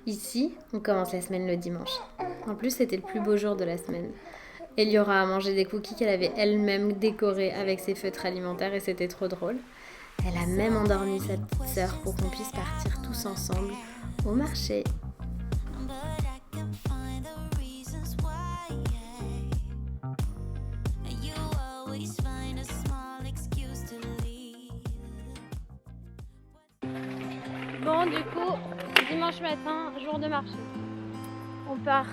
Ici, on commence la semaine le dimanche. En plus, c'était le plus beau jour de la semaine. Eliora a mangé des cookies qu'elle avait elle-même décorés avec ses feutres alimentaires et c'était trop drôle. Elle a même endormi sa petite sœur pour qu'on puisse partir tous ensemble au marché. Bon, du coup, dimanche matin, jour de marché. On part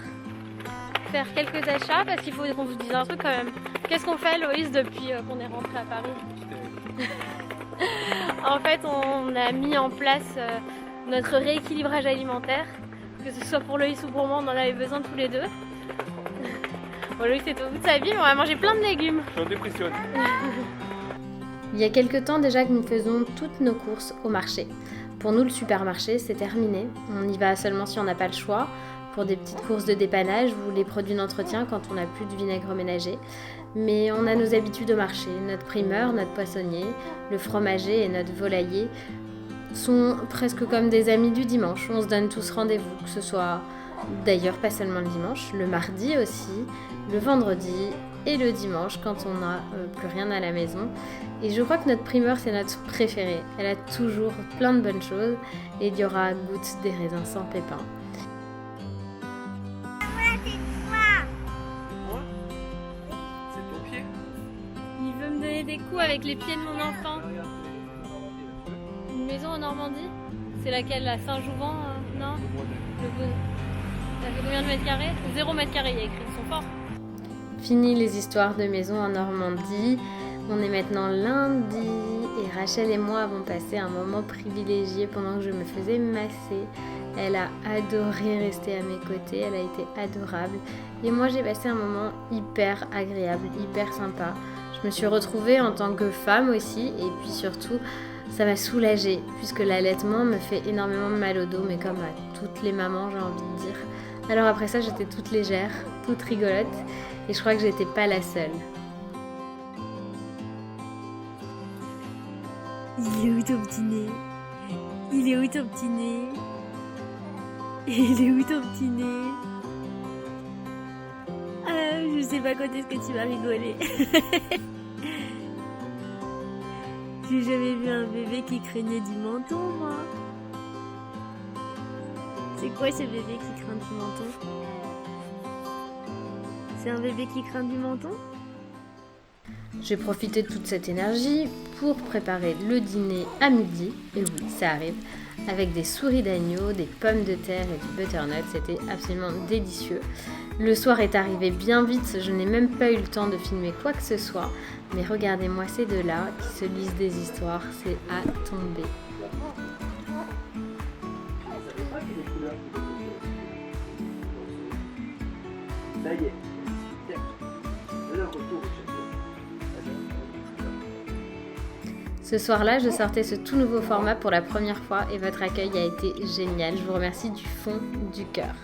faire quelques achats parce qu'il faut qu'on vous dise un truc quand même. Qu'est-ce qu'on fait, Loïs, depuis qu'on est rentré à Paris? En fait, on a mis en place notre rééquilibrage alimentaire, que ce soit pour Loïs ou pour moi, on en avait besoin tous les deux. Bon, Loïs est au bout de sa vie, mais on va manger plein de légumes. Je suis en dépression. Il y a quelques temps déjà que nous faisons toutes nos courses au marché. Pour nous, le supermarché, c'est terminé. On y va seulement si on n'a pas le choix, pour des petites courses de dépannage ou les produits d'entretien quand on n'a plus de vinaigre ménager. Mais on a nos habitudes au marché. Notre primeur, notre poissonnier, le fromager et notre volailler sont presque comme des amis du dimanche. On se donne tous rendez-vous, que ce soit d'ailleurs pas seulement le dimanche, le mardi aussi, le vendredi et le dimanche quand on n'a plus rien à la maison. Et je crois que notre primeur, c'est notre préférée. Elle a toujours plein de bonnes choses et il y aura goutte des raisins sans pépins. Moi? C'est ton pied? Il veut me donner des coups avec les pieds de mon enfant. Une maison en Normandie? C'est laquelle? La Saint-Jouvent? Non? Le Beaune. Ça fait combien de mètres carrés? 0 mètre carré, il y a écrit, ils sont forts. Fini les histoires de maisons en Normandie. On est maintenant lundi et Rachel et moi avons passé un moment privilégié pendant que je me faisais masser. Elle a adoré rester à mes côtés, elle a été adorable. Et moi j'ai passé un moment hyper agréable, hyper sympa. Je me suis retrouvée en tant que femme aussi et puis surtout ça m'a soulagée puisque l'allaitement me fait énormément mal au dos, mais comme à toutes les mamans j'ai envie de dire. Alors après ça j'étais toute légère, toute rigolote et je crois que j'étais pas la seule. Il est où ton petit nez? Il est où ton petit nez? Il est où ton petit nez? Ah, je sais pas quand est-ce que tu vas rigoler. J'ai jamais vu un bébé qui craignait du menton, moi. C'est quoi ce bébé qui craint du menton? C'est un bébé qui craint du menton? J'ai profité de toute cette énergie pour préparer le dîner à midi, et oui, ça arrive, avec des souris d'agneau, des pommes de terre et du butternut, c'était absolument délicieux. Le soir est arrivé bien vite, je n'ai même pas eu le temps de filmer quoi que ce soit, mais regardez-moi ces deux-là qui se lisent des histoires, c'est à tomber. Ça y est. Tiens. Le retour au château. Ce soir-là, je sortais ce tout nouveau format pour la première fois et votre accueil a été génial. Je vous remercie du fond du cœur.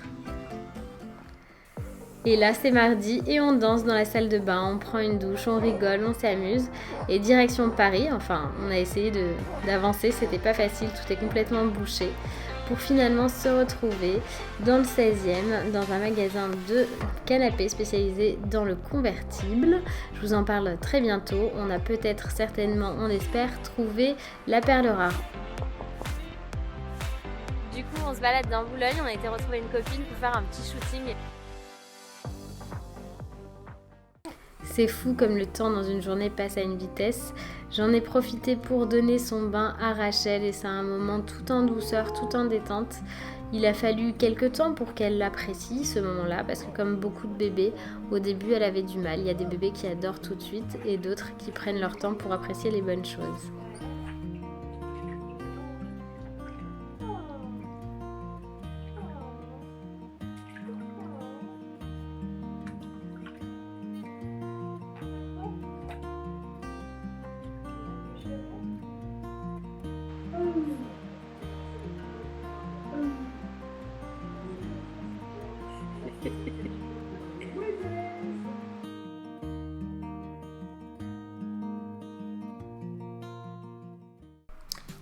Et là, c'est mardi et on danse dans la salle de bain, on prend une douche, on rigole, on s'amuse. Et direction Paris, enfin, on a essayé d'avancer, c'était pas facile, tout est complètement bouché. Pour finalement se retrouver dans le 16e, dans un magasin de canapés spécialisé dans le convertible. Je vous en parle très bientôt. On a peut-être, certainement, on espère, trouvé la perle rare. Du coup, on se balade dans Boulogne. On a été retrouver une copine pour faire un petit shooting. C'est fou comme le temps dans une journée passe à une vitesse. J'en ai profité pour donner son bain à Rachel et c'est un moment tout en douceur, tout en détente. Il a fallu quelques temps pour qu'elle l'apprécie ce moment-là parce que comme beaucoup de bébés, au début elle avait du mal. Il y a des bébés qui adorent tout de suite et d'autres qui prennent leur temps pour apprécier les bonnes choses.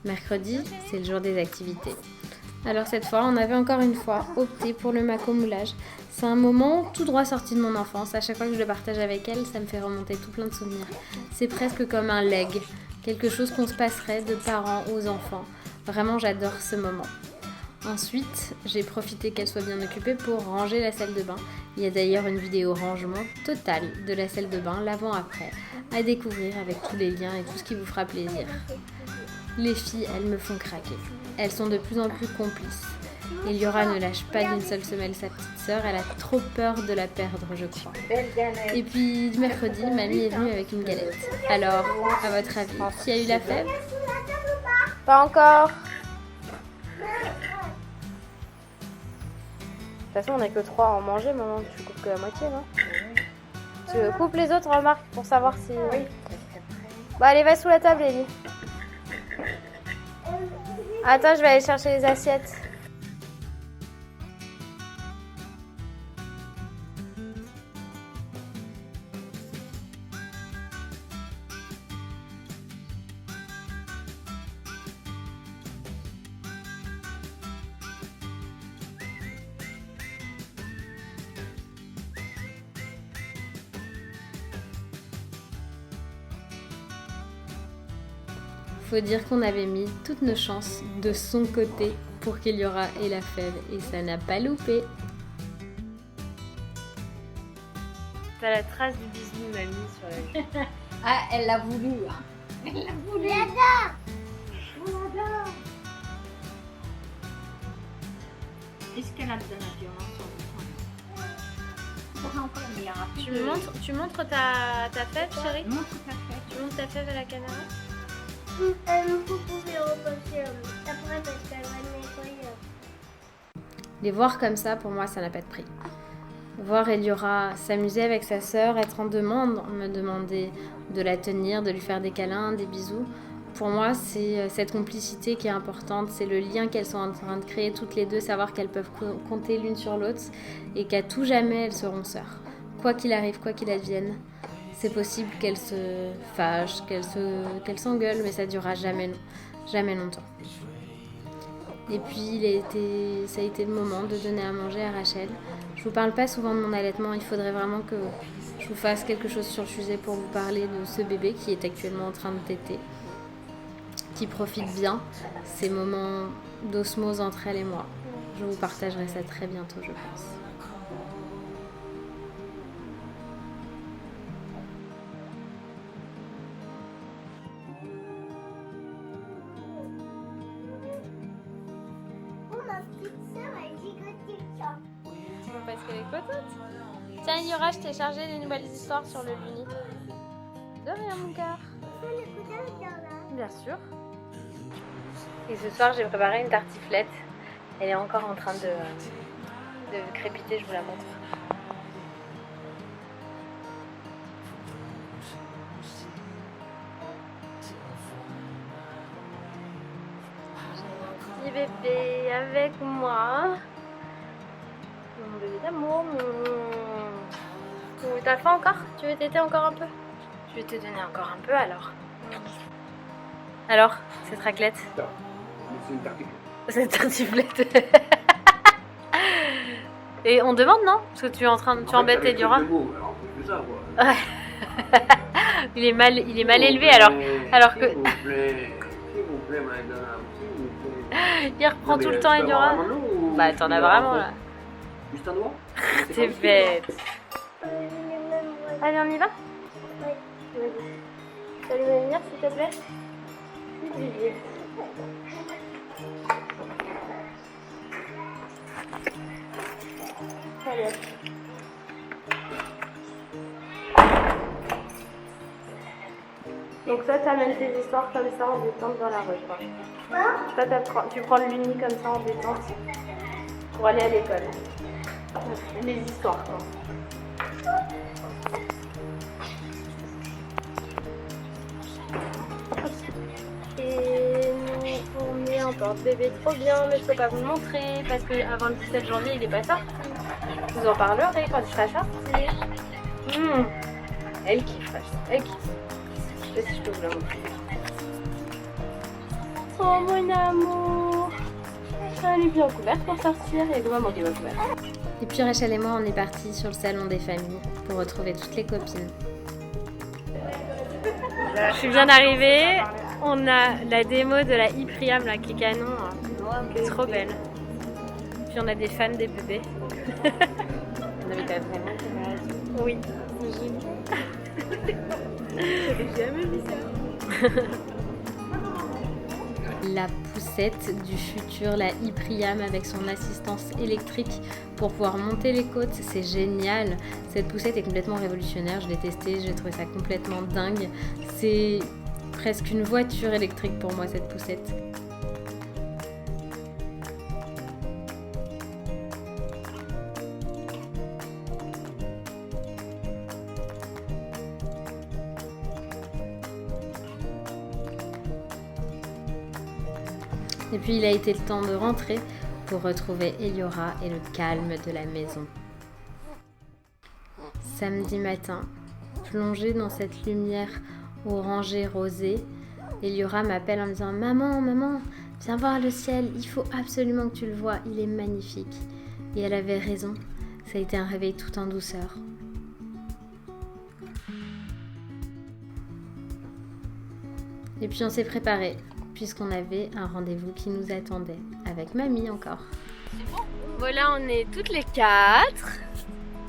Mercredi, c'est le jour des activités. Alors cette fois, on avait encore une fois opté pour le macomoulage. C'est un moment tout droit sorti de mon enfance. À chaque fois que je le partage avec elle, ça me fait remonter tout plein de souvenirs. C'est presque comme un leg, quelque chose qu'on se passerait de parents aux enfants. Vraiment, j'adore ce moment. Ensuite, j'ai profité qu'elle soit bien occupée pour ranger la salle de bain. Il y a d'ailleurs une vidéo rangement totale de la salle de bain, l'avant-après, à découvrir avec tous les liens et tout ce qui vous fera plaisir. Les filles, elles me font craquer. Elles sont de plus en plus complices. Eliora ne lâche pas d'une seule semelle sa petite sœur, elle a trop peur de la perdre, je crois. Et puis, mercredi, mamie est venue avec une galette. Alors, à votre avis, qui a eu la fève? Pas encore. De toute façon, on n'a que 3 à en manger, maman. Tu coupes que la moitié, non? Tu coupes les autres, remarque, pour savoir si... Oui. Bon, allez, va sous la table, Ellie. Attends, je vais aller chercher les assiettes. Faut dire qu'on avait mis toutes nos chances de son côté pour qu'Eliora ait la fève et ça n'a pas loupé. T'as la trace du bisou de mamie sur la joue. Ah, elle l'a voulu, hein. Elle l'a voulu. Est-ce qu'elle a de la violence sur Tu montres ta fève, chérie? Montre ta fève. Tu montres ta fève à la caméra? Vous pouvez repasser après parce qu'elle va nettoyer. Les voir comme ça, pour moi, ça n'a pas de prix. Voir Eliora s'amuser avec sa sœur, être en demande, me demander de la tenir, de lui faire des câlins, des bisous. Pour moi, c'est cette complicité qui est importante, c'est le lien qu'elles sont en train de créer toutes les deux, savoir qu'elles peuvent compter l'une sur l'autre et qu'à tout jamais, elles seront sœurs. Quoi qu'il arrive, quoi qu'il advienne, c'est possible qu'elles se fâchent, qu'elles s'engueulent, mais ça durera jamais longtemps. Et puis, ça a été le moment de donner à manger à Rachel. Je vous parle pas souvent de mon allaitement, il faudrait vraiment que je vous fasse quelque chose sur le sujet pour vous parler de ce bébé qui est actuellement en train de téter, qui profite bien ces moments d'osmose entre elle et moi. Je vous partagerai ça très bientôt, je pense. Ma petite sœur, elle gigotait ça. Parce qu'elle est contente. Tiens, Eliora, je t'ai chargé des nouvelles histoires sur le Luni. De rien, mon cœur. Bien sûr. Et ce soir, j'ai préparé une tartiflette. Elle est encore en train de crépiter, je vous la montre. J'ai un petit bébé avec moi. Mon bébé d'amour. T'as faim encore? Tu veux téter encore un peu? Je vais te donner encore un peu alors. Alors, cette raclette? Non, c'est une tartiflette. C'est une tartiflette. Et on demande, non? Parce que tu embêtes Eliora. Il est mal élevé alors que... S'il vous plaît, madame, s'il vous plaît. Il reprend tout le temps Eliora. Bah t'en as vraiment là. Juste un doigt? T'es bête. Allez, on y va? Oui. Tu veux venir s'il te plaît? Allez. Donc ça, t'amènes tes histoires comme ça en détente dans la rue, quoi. Toi, tu prends le Luni comme ça en détente pour aller à l'école. Les histoires, quoi. Et on est en porte-bébé trop bien, mais je peux pas vous le montrer parce que avant le 17 janvier, il est pas sorti. Je vous en parlerai quand il sera sorti. Elle kiffe, elle kiffe. Je sais pas si je peux vous la montrer. Oh mon amour. Rachel est bien couverte pour sortir et maman qui va couverte. Et puis Rachel et moi, on est partis sur le salon des familles pour retrouver toutes les copines. Je suis bien arrivée. On a la démo de la Ipriam là, qui est canon, qui est trop belle. Puis on a des fans des bébés. On avait quand même vraiment Oui. J'avais jamais vu ça. La poussette du futur, la Ipriam avec son assistance électrique pour pouvoir monter les côtes, c'est génial. Cette poussette est complètement révolutionnaire, je l'ai testée, j'ai trouvé ça complètement dingue. C'est presque une voiture électrique pour moi cette poussette. Et puis il a été le temps de rentrer pour retrouver Eliora et le calme de la maison. Samedi matin, plongée dans cette lumière orangée rosée, Eliora m'appelle en me disant « Maman, maman, viens voir le ciel, il faut absolument que tu le vois, il est magnifique. » Et elle avait raison, ça a été un réveil tout en douceur. Et puis on s'est préparé, puisqu'on avait un rendez-vous qui nous attendait, avec mamie encore. Voilà, on est toutes les 4.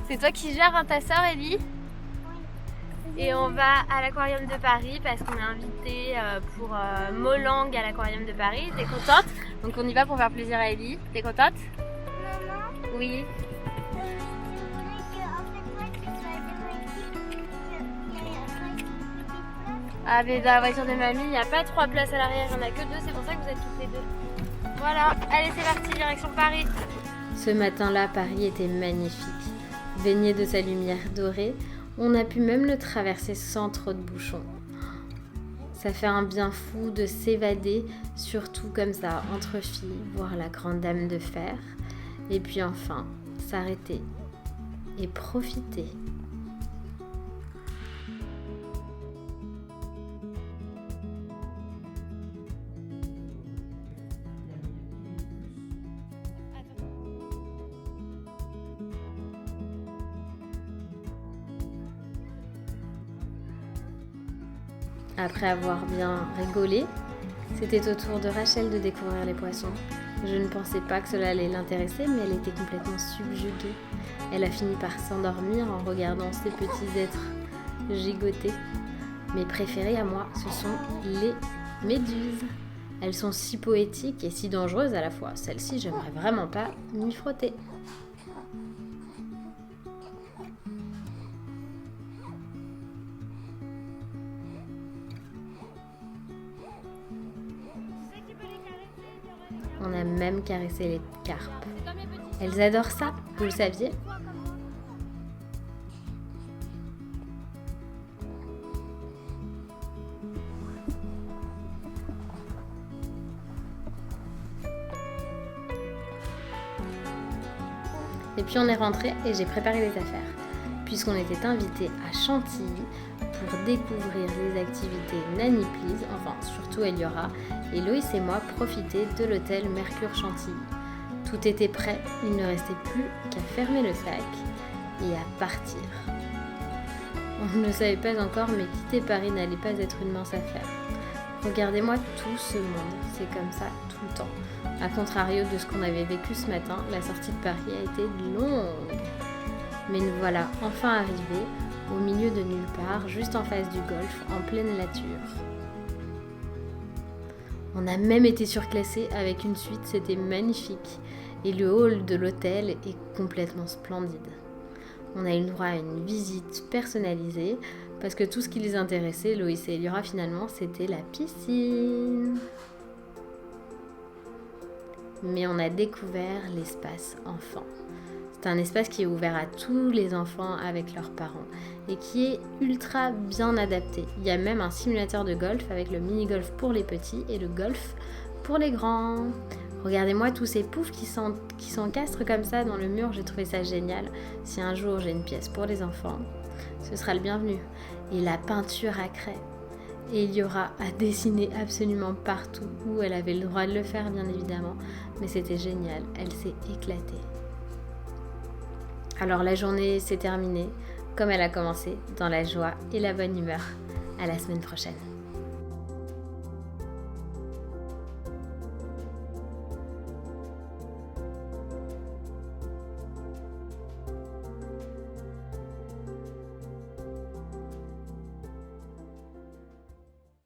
C'est toi qui gères ta soeur, Ellie? Et on va à l'aquarium de Paris parce qu'on est invité pour Molang à l'aquarium de Paris. T'es contente? Donc on y va pour faire plaisir à Ellie. T'es contente? Maman, Oui. Ah mais dans la voiture de mamie, il n'y a pas 3 places à l'arrière, il n'y en a que 2, c'est pour ça que vous êtes toutes les 2. Voilà, allez c'est parti, direction Paris. Ce matin-là, Paris était magnifique. Baigné de sa lumière dorée, on a pu même le traverser sans trop de bouchons. Ça fait un bien fou de s'évader, surtout comme ça, entre filles, voir la grande dame de fer. Et puis enfin, s'arrêter et profiter. Après avoir bien rigolé, c'était au tour de Rachel de découvrir les poissons. Je ne pensais pas que cela allait l'intéresser, mais elle était complètement subjuguée. Elle a fini par s'endormir en regardant ces petits êtres gigoter. Mes préférés à moi, ce sont les méduses. Elles sont si poétiques et si dangereuses à la fois. Celle-ci, j'aimerais vraiment pas m'y frotter. On a même caressé les carpes. Elles adorent ça, vous le saviez? Et puis on est rentré et j'ai préparé les affaires, puisqu'on était invités à Chantilly pour découvrir les activités Nanny Please, enfin surtout Eliora, et Loïs et moi profiter de l'hôtel Mercure Chantilly. Tout était prêt, il ne restait plus qu'à fermer le sac et à partir. On ne le savait pas encore, mais quitter Paris n'allait pas être une mince affaire. Regardez-moi tout ce monde, c'est comme ça tout le temps. A contrario de ce qu'on avait vécu ce matin, la sortie de Paris a été longue. Mais nous voilà enfin arrivés, au milieu de nulle part, juste en face du golfe, en pleine nature. On a même été surclassés avec une suite, c'était magnifique. Et le hall de l'hôtel est complètement splendide. On a eu le droit à une visite personnalisée, parce que tout ce qui les intéressait, Loïs et Eliora finalement, c'était la piscine. Mais on a découvert l'espace enfant. C'est un espace qui est ouvert à tous les enfants avec leurs parents et qui est ultra bien adapté. Il y a même un simulateur de golf avec le mini-golf pour les petits et le golf pour les grands. Regardez-moi tous ces poufs qui s'encastrent comme ça dans le mur, j'ai trouvé ça génial. Si un jour j'ai une pièce pour les enfants, ce sera le bienvenu. Et la peinture à craie. Et il y aura à dessiner absolument partout où elle avait le droit de le faire, bien évidemment. Mais c'était génial, elle s'est éclatée. Alors la journée s'est terminée, comme elle a commencé, dans la joie et la bonne humeur. À la semaine prochaine.